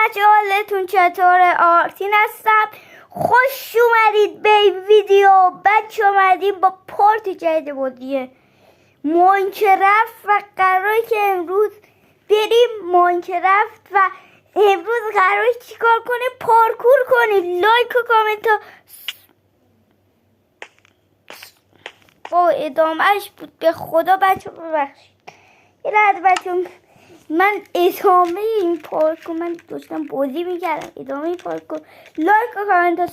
بچه حالتون چطوره؟ آرتین هستم. خوش اومدید به ویدیو. بچه اومدیم با پارت جدید بودیه ماینکرافت و قراره که امروز بریم ماینکرافت و امروز قراره چیکار کنیم؟ پارکور کنیم. لایک و کامنت با ادامهش بود. به خدا بچه ببخشید یه لحظه بچه من ادامه این پارکور من داشتم بازی میکردم. ادامه این پارکور لایک و کامنت و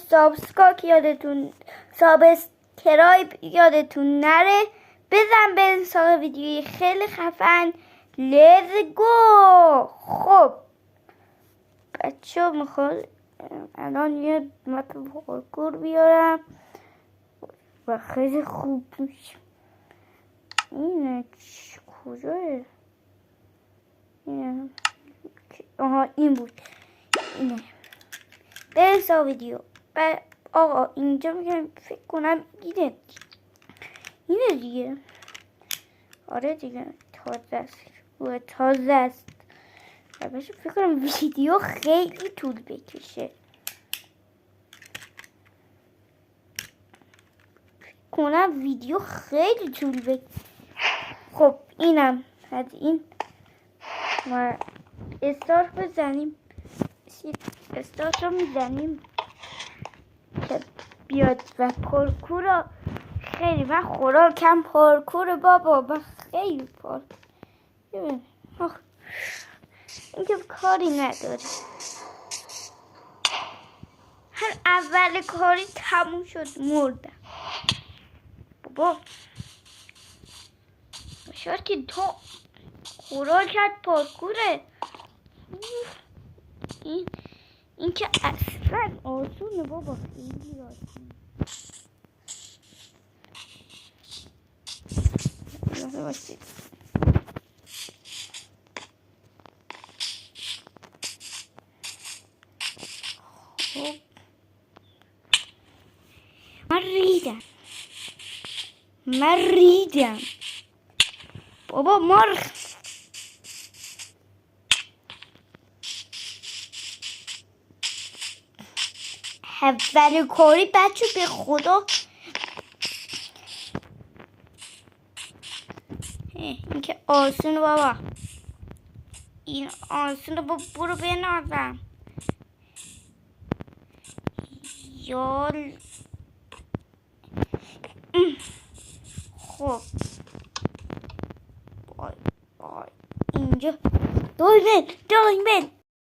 سابسکرایب یادتون نره. بزن به ساق ویدیوی خیلی خفن. لیتس گو. خب بچه میخواد الان یه مپ پارکور بیارم و خیلی خوب میشه. اینه کجاه؟ اینه. آها این بود. اینه برسا ویدیو. آقا اینجا میگم فکر کنم اینه دیگه. آره دیگه تازه است البته فکر کنم ویدیو خیلی طول بکشه. خب اینم از این و استارت بزنیم. استارت رو میزنیم که بیاد و پارکور خیلی من خوراکم پارکور بابا. من خیلی پارکور این که کاری نداره. هر اول کاری تموم شد مردم بابا. شاید که تو خوراکت پارکوره. این که اصلا آسونه بابا. خیلی آسونه. خب من ریدم بابا. مرغ اول کاری بچه به خدا این که آسونه بابا. این آسونه بابا. برو بنازم یال. خب بای اینجا دایمن